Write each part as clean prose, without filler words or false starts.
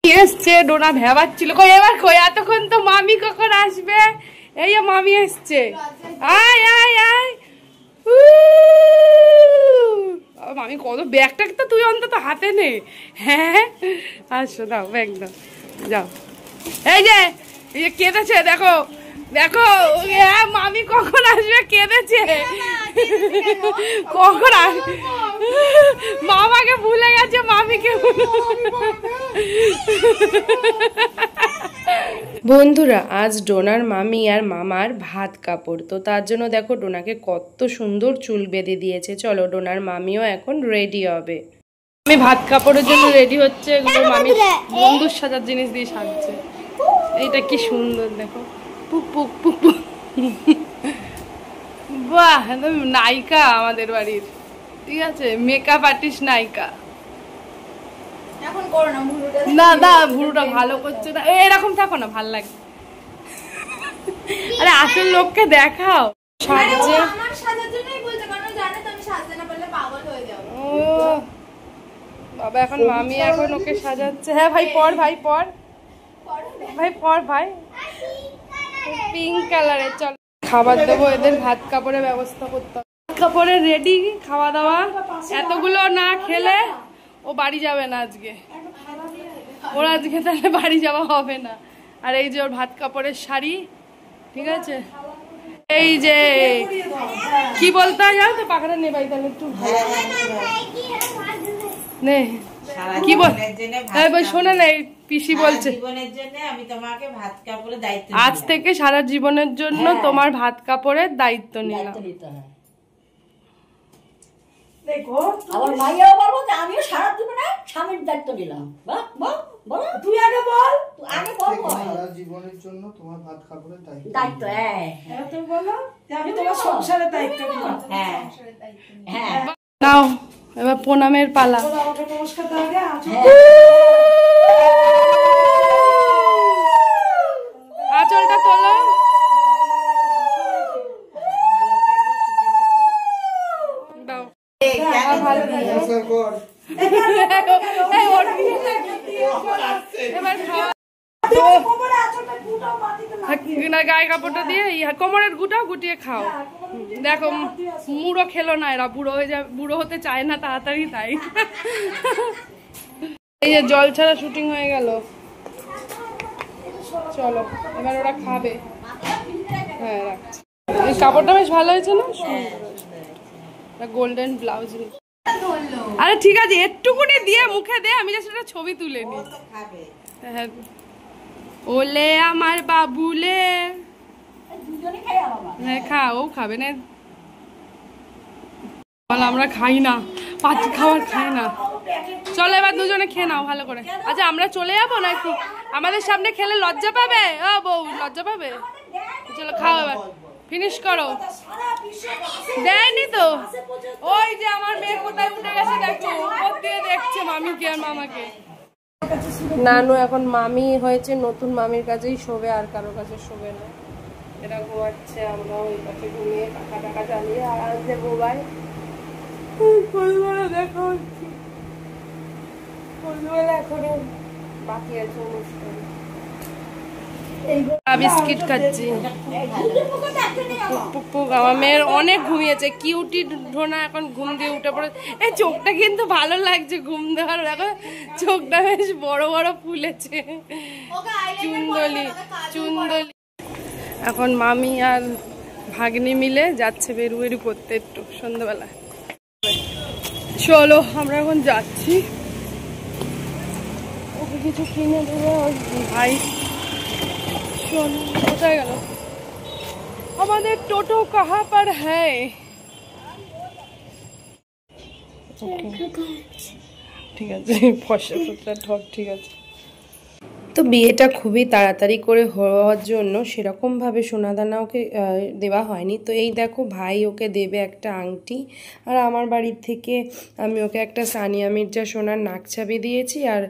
এসছে ডোনা ভেবাচ্ছিল কই এবার কই এতক্ষণ তো মামি কখন আসবে এই মামি এসছে আয় আয় আয় মামি কত ব্যাগটা তো তুই অন্তত হাতে নে হ্যাঁ আসো দাও ব্যাগ দাও যাও এই যে কেঁদেছে দেখো দেখো মামি কখন আসবে কেঁদেছে কখন আসবে মামাকে ভুলে গেছে মামিকে বন্ধুরা আজ ডোনার মামি আর মামার ভাত কাপড় তো তার জন্য দেখো ডোনাকে কত সুন্দর চুল বেঁধে দিয়েছে চলো ডোনার মামিও এখন রেডি হবে আমি ভাত কাপড়ের জন্য রেডি হচ্ছে এগুলো মামি বন্ধুর সাজার জিনিস দিয়ে সাজছে এইটা কি সুন্দর দেখো পুক পুক পুক পুক বাহ একদম নায়িকা আমাদের বাড়ির ঠিক আছে মেকআপ আর্টিস্ট নায়িকা না না ভুরুটা ভালো করছে না এরকম থাকো না ভাল লাগে আরে আসল লোককে দেখাও সাজছে ও বাবা এখন মামি এখন ওকে সাজাচ্ছে হ্যাঁ ভাই পড় ভাই পড় ভাই পড় ভাই পিঙ্ক কালারের চল খাবার দেবো এদের ভাত কাপড়ের ব্যবস্থা করতে হবে ভাত কাপড়ে রেডি খাওয়া দাওয়া এতগুলো না খেলে ও বাড়ি যাবে না আজকে ওর আজকে তাহলে বাড়ি যাওয়া হবে না আর এই যে ওর ভাত কাপড়ের শাড়ি ঠিক আছে এই যে কি বলতে হয় জানো তো পাখাটা নে ভাই তাহলে একটু নে কি বল শোনে না পিসি বলছে আজ থেকে সারা জীবনের জন্য তোমার ভাত কাপড়ের দায়িত্ব নিলাম দেখো আমার মাইয়াও বলবো যে আমিও সারা জীবনে স্বামীর দায়িত্ব নিলাম বল তুই আগে বল সারা জীবনের জন্য তোমার ভাত কাপড়ের দায়িত্ব হ্যাঁ তো বলো যে আমি তোমার সংসারের দায়িত্ব নিলাম হ্যাঁ হ্যাঁ নাও এবার প্রণামের পালা আমাকে নমস্কার দাও রে আঁচলটা তোলো দাও গায়ে কাপড়টা দিয়ে কোমরের গুটাও গুটিয়ে খাও দেখো মুড়ো খেলো না এরা বুড়ো হয়ে যায় বুড়ো হতে চায় না তাড়াতাড়ি তাই এই যে জল ছাড়া শুটিং হয়ে গেল চলো এবার ওরা খাবে হ্যাঁ রাখছি এই কাপড়টা বেশ ভালো হয়েছে না গোল্ডেন ব্লাউজ আরে ঠিক আছে একটুকুনি দিয়ে মুখে দে আমি জাস্ট একটা ছবি তুলে নি হ্যাঁ ওলে আমার বাবুলে হ্যাঁ খা ও খাবে না আমরা খাই না পাঁচ খাবার খাই না চলো এবার দুজনে খেয়ে নাও ভালো করে আচ্ছা আমরা চলে যাবো নাকি আমাদের সামনে খেলে লজ্জা পাবে ও বউ লজ্জা পাবে চলো খাও এবার ফিনিশ করো দেয়নি তো ওই যে আমার মেয়ে কোথায় উঠে গেছে দেখো উপর দিয়ে দেখছে মামিকে আর মামাকে নানু এখন মামি হয়েছে নতুন মামির কাছেই শোবে আর কারোর কাছে শোবে না এরা ঘুমাচ্ছে আমরা ওই কাছে ঘুমিয়ে টাকা টাকা চালিয়ে আরামসে ঘুমাই দেখো এখনো বাকি আছে অনুষ্ঠান বিস্কিট খাচ্ছি আমার মেয়ের অনেক ঘুমিয়েছে কিউটি ঢোনা এখন ঘুম দিয়ে উঠে পড়ে এই চোখটা কিন্তু ভালো লাগছে ঘুম দেওয়ার দেখো চোখটা বেশ বড় বড় ফুলেছে চুন্দলি চুন্দলি এখন মামি আর ভাগ্নি মিলে যাচ্ছে বেরু বেরু করতে একটু সন্ধ্যাবেলা চলো আমরা এখন যাচ্ছি ওকে কিছু কিনে দেবো ভাই চলো কোথায় গেল আমাদের টোটো কাহা পার হ্যায় ঠিক আছে ফসা ফুটলা ঠক ঠিক আছে তো বিয়েটা খুবই তাড়াতাড়ি করে হওয়ার জন্য সেরকমভাবে সোনাদানা ওকে দেওয়া হয়নি তো এই দেখো ভাই ওকে দেবে একটা আংটি আর আমার বাড়ির থেকে আমি ওকে একটা সানিয়া মির্জা সোনার নাকছাবি দিয়েছি আর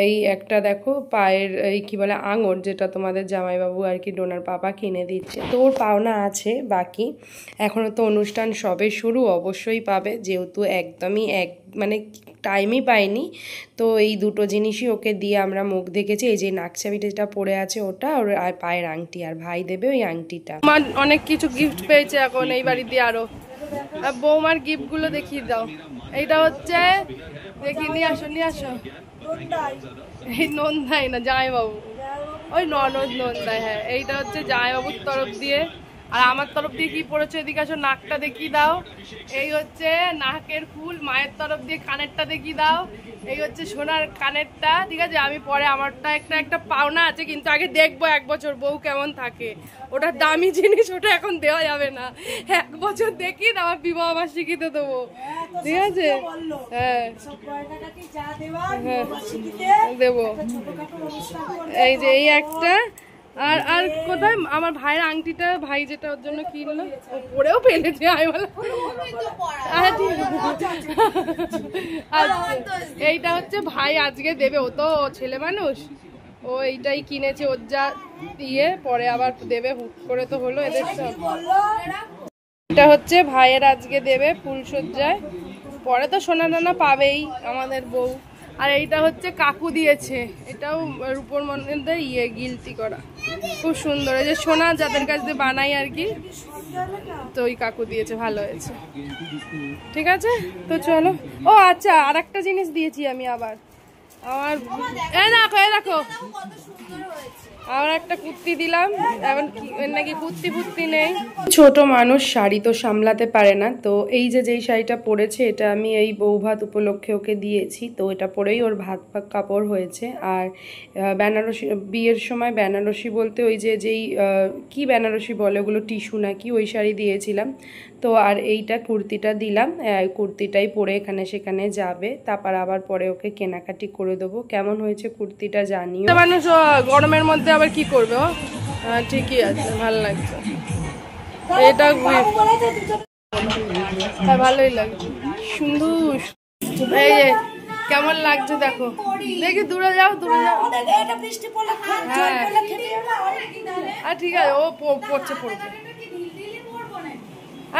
এই একটা দেখো পায়ের এই কী বলে আঙট যেটা তোমাদের জামাইবাবু আর কি ডোনার পাপা কিনে দিচ্ছে তো ওর পাওনা আছে বাকি এখনও তো অনুষ্ঠান সবে শুরু অবশ্যই পাবে যেহেতু একদমই মানে টাইমই পাইনি। তো এই দুটো জিনিসই ওকে দিয়ে আমরা মুখ দেখেছি। এই যে নাকছাবিটা পড়ে আছে ওটা, ওর আর পায়ের আংটি, আর ভাই দেবে ওই আংটিটা। আমার অনেক কিছু গিফট পেয়েছে এখন এই বাড়িতে আরো। বৌমার গিফটগুলো দেখিয়ে দাও। এইটা হচ্ছে, দেখি নিয়ে আসো। এই নন্দাই না জামাইবাবু, ওই ননদ নন্দাই, হ্যাঁ। এইটা হচ্ছে জামাইবাবুর তরফ দিয়ে। আর আমার তরফ দিয়ে কি পড়েছে, এদিকে আসো, নাকটা দেখিয়ে দাও। এই হচ্ছে নাকের ফুল, মায়ের তরফ দিয়ে কানেরটা দেখিয়ে দাও। এই হচ্ছে সোনার কানেরটা, ঠিক আছে। আমি পরে আমারটা একটা পাওনা আছে, কিন্তু আগে দেখবো 1 বছর বউ কেমন থাকে। ওটা দামি জিনিস, ওটা এখন দেওয়া যাবে না। 1 বছর দেখি আমার বিবাহ বার্ষিকীতে দেবো, ঠিক আছে। হ্যাঁ দেবো। এই যে এই একটা, আর কোথায় আমার ভাইয়ের আংটিটা, ভাই যেটা ওর জন্য কিনলো, ও পরেও ফেলেছে। এইটা হচ্ছে ভাই আজকে দেবে, ও তো ছেলে মানুষ, ও এইটাই কিনেছে ওর যা দিয়ে, পরে আবার দেবে, হুট করে তো হলো এদের সব। এটা হচ্ছে ভাইয়ের আজকে দেবে ফুলসজ্জায়, পরে তো সোনা দানা পাবেই আমাদের বউ। আর এইটা হচ্ছে কাকু দিয়েছে, এটাও রূপোর মধ্যে গিলতি করা, খুব সুন্দর। এই যে সোনা যাদের কাছ দিয়ে বানাই আর কি, তো ওই কাকু দিয়েছে, ভালো হয়েছে, ঠিক আছে। তো চলো। ও আচ্ছা, আর একটা জিনিস দিয়েছি আমি আবার, আমার দেখো আমার একটা কুর্তি দিলাম, এখন নাকি কুর্তি নেই। ছোট মানুষ, শাড়ি তো সামলাতে পারে না, তো এই যেই শাড়িটা পরেছে এটা আমি এই বউ ভাত উপলক্ষে ওকে দিয়েছি। তো এটা পরেই ওর ভাত কাপড় হয়েছে। আর বেনারসি, বিয়ের সময় বেনারসি বলতে ওই যেই কি বেনারসি বলে ওগুলো, টিস্যু নাকি, ওই শাড়ি দিয়েছিলাম। তো আর এইটা কুর্তিটা দিলাম, কুর্তিটাই পরে এখানে সেখানে যাবে, তারপর আবার পরে ওকে কেনাকাটি করে দেবো। কেমন হয়েছে কুর্তিটা জানিও। মানুষ গরমের মধ্যে আবার কি করবে, ও ঠিকই আছে, ভালো লাগছে এটা, হ্যাঁ ভালোই লাগছে, সুন্দর। এই যে কেমন লাগছে দেখো, দেখি দূরে যাও। আর ঠিক আছে, ও পড়ছে।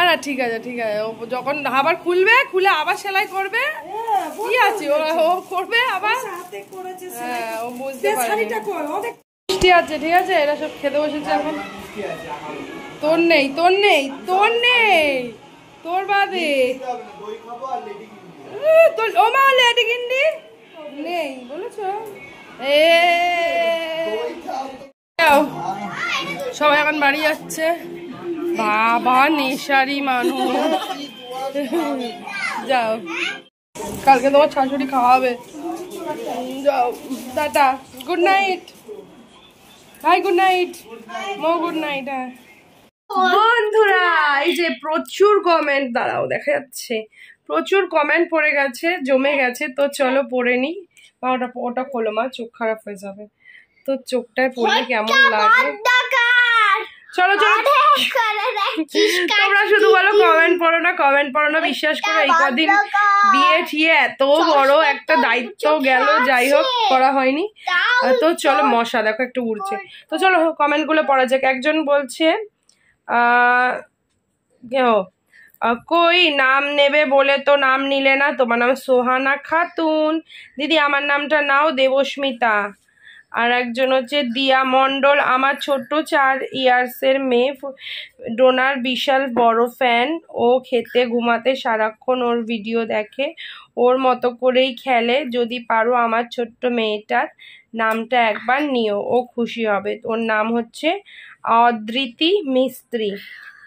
না ঠিক আছে, ও যখন আবার খুলে আবার সেলাই করবে, কি আছে, ও করবে আবার, হ্যাঁ ও বুঝতে পারবে। মিষ্টি আছে, ঠিক আছে, এরা সব খেতে বসেছে এখন। তোর নেই তোর বাদে তোর, ও মা লেডি গিন্ডি নেই বলেছ। সবাই এখন বাড়ি যাচ্ছে। বাবা নেশারি মানুষ, যাও, কালকে তোমার শাশুড়ি খাওয়াবে, যাও, টাটা, গুড নাইট ভাই, গুড নাইট মো, গুড নাইট। হ্যাঁ বন্ধুরা, এই যে প্রচুর কমেন্ট, দাঁড়াও দেখা যাচ্ছে, প্রচুর কমেন্ট পড়ে গেছে, জমে গেছে। তো চলো পড়ে নি। মা ওটা খোলো মা, চোখ খারাপ হয়ে যাবে। তো চোখটায় পড়লে কেমন লাগে, চলো তোমরা শুধু বলো কমেন্ট পড়ো না, বিশ্বাস করো এই কদিন বিয়ে ঠিয়ে এত বড় একটা দায়িত্ব গেল, যাই হোক করা হয়নি। তো চলো, মশা দেখো একটু উড়ছে। তো চলো কমেন্ট গুলো পড়া যাক। একজন বলছে কই নাম নেবে বলে তো নাম নিলে না, তোমার নাম সোহানা খাতুন, দিদি আমার নামটা নাও, দেবস্মিতা। আর একজন হচ্ছে দিয়া মণ্ডল, আমার ছোট্ট 4 ইয়ার্সের মেয়ে ডোনার বিশাল বড় ফ্যান, ও খেতে ঘুমাতে সারাক্ষণ ওর ভিডিও দেখে, ওর মতো করেই খেলে, যদি পারো আমার ছোট্ট মেয়েটার নামটা একবার নিও, ও খুশি হবে। ওর নাম হচ্ছে অদ্রিতি মিস্ত্রি।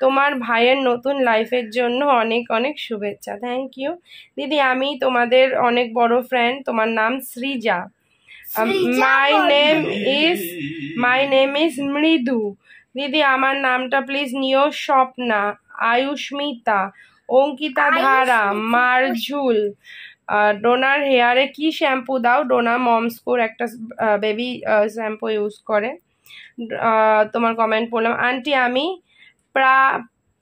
তোমার ভাইয়ের নতুন লাইফের জন্য অনেক অনেক শুভেচ্ছা। থ্যাংক ইউ দিদি, আমি তোমাদের অনেক বড় ফ্যান, তোমার নাম সৃজা। মাই নেম ইজ মৃদু, দিদি আমার নামটা প্লিজ নিও, স্বপ্না, আয়ুষ্মিতা, অঙ্কিতা ধারা, মারঝুল। ডোনার হেয়ারে কি শ্যাম্পু দাও, ডোনা মমস্কোর একটা বেবি শ্যাম্পু ইউজ করে। তোমার কমেন্ট পড়লাম। আন্টি আমি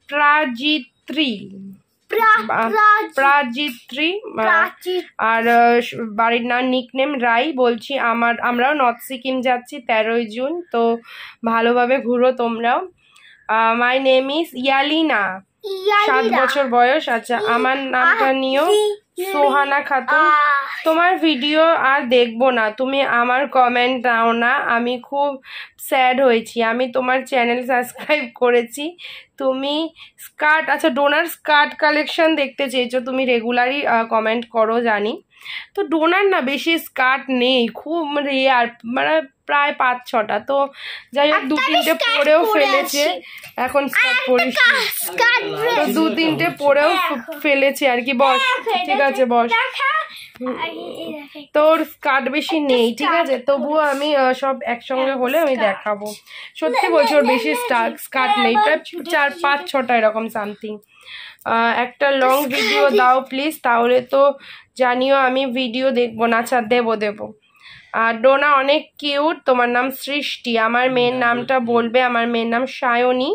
প্রাজিত্রী, আর বাড়ির নাম নিকনেম রাই, বলছি আমরাও নর্থ সিকিম যাচ্ছি 13ই জুন, তো ভালোভাবে ঘুরো তোমরাও। মাই নেম ইজ ইয়ালিনা, 7 বছর বয়স। আচ্ছা আমার নামটা নিও, সোহানা খাতুন, তোমার ভিডিও আর দেখবো না, তুমি আমার কমেন্ট দাও না, আমি খুব স্যাড হয়েছি, আমি তোমার চ্যানেল সাবস্ক্রাইব করেছি, তুমি স্কার্ট, আচ্ছা ডোনার স্কার্ট কালেকশন দেখতে চেয়েছো, তুমি রেগুলারই কমেন্ট করো জানি, তো ডোনার না বেশি স্কার্ট নেই, খুব রেয়ার, মানে প্রায় 5-6টা, তো যাই হোক 2-3টে পরেও ফেলেছে, এখন স্কার্ট পরিস, 2-3টে পরেও ফেলেছে আর কি, বস ঠিক আছে বস, তোর স্কার্ট বেশি নেই ঠিক আছে, তবুও আমি সব একসঙ্গে হলে আমি দেখাবো, সত্যি বলছি ওর বেশি স্কার্ট নেই, প্রায় 4-5-6টা এরকম সামথিং। একটা লং ভিডিও দাও প্লিজ, তাহলে তো জানিও আমি ভিডিও দেখবো না, আচ্ছা দেবো। আর ডোনা অনেক কিউট, তোমার নাম সৃষ্টি, আমার মেয়ের নামটা বলবে, আমার মেয়ের নাম সায়নী।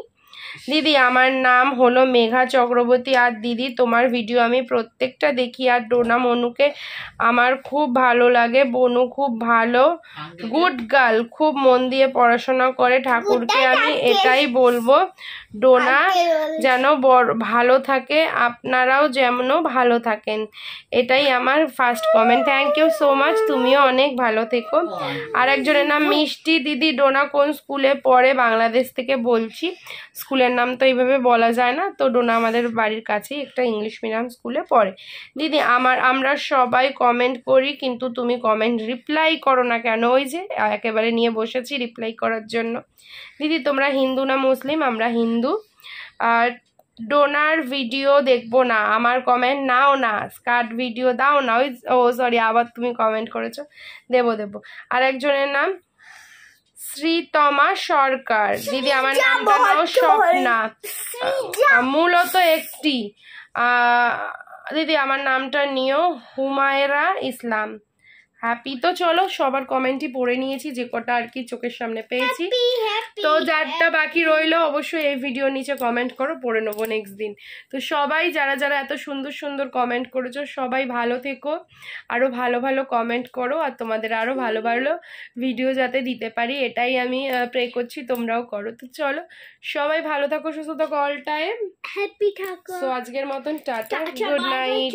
দিদি আমার নাম হলো মেঘা চক্রবর্তী, আর দিদি তোমার ভিডিও আমি প্রত্যেকটা দেখি, আর ডোনা মনুকে আমার খুব ভালো লাগে, বনু খুব ভালো, গুড গার্ল, খুব মন দিয়ে পড়াশোনা করে, ঠাকুরকে আমি এটাই বলবো ডোনা যেন ভালো থাকে, আপনারাও যেমন ভালো থাকেন, এটাই আমার first comment, thank you so much, তুমিও অনেক ভালো থেকো। আর একজনের নাম মিষ্টি, দিদি ডোনা কোন স্কুলে পড়ে, বাংলাদেশ থেকে বলছি, স্কুলের নাম তো এইভাবে বলা যায় না, তো ডোনা আমাদের বাড়ির কাছেই একটা ইংলিশ মিডিয়াম স্কুলে পড়ে। দিদি আমরা সবাই কমেন্ট করি, কিন্তু তুমি কমেন্ট রিপ্লাই করো না কেন, ওই যে একেবারে নিয়ে বসেছি রিপ্লাই করার জন্য। দিদি তোমরা হিন্দু না মুসলিম, আমরা হিন্দু। আর ডোনার ভিডিও দেখবো না, আমার কমেন্ট নাও না, স্কার্ট ভিডিও দাও না, ওই সরি আবার তুমি কমেন্ট করেছো, দেবো। আর একজনের নাম শ্রীতমা সরকার, দিদি আমার নামটা নাও স্বপ্না, মূলত একটি, দিদি আমার নামটা নিও হুমায়রা ইসলাম, হ্যাপি। তো চলো সবার কমেন্টই পড়ে নিয়েছি, যে কটা আর কি চোখের সামনে পেয়েছি, তো যারটা বাকি রইলো অবশ্যই এই ভিডিওর নিচে কমেন্ট করো, পড়ে নেবো নেক্সট দিন। তো সবাই যারা এত সুন্দর কমেন্ট করেছো, সবাই ভালো থেকো, আরও ভালো কমেন্ট করো, আর তোমাদের আরও ভালো ভিডিও যাতে দিতে পারি এটাই আমি প্রে করছি, তোমরাও করো। তো চলো সবাই ভালো থাকো, সুস্থ থাকো, অল টাইম হ্যাপি থাকো। তো আজকের মতন টাটা, গুড নাইট।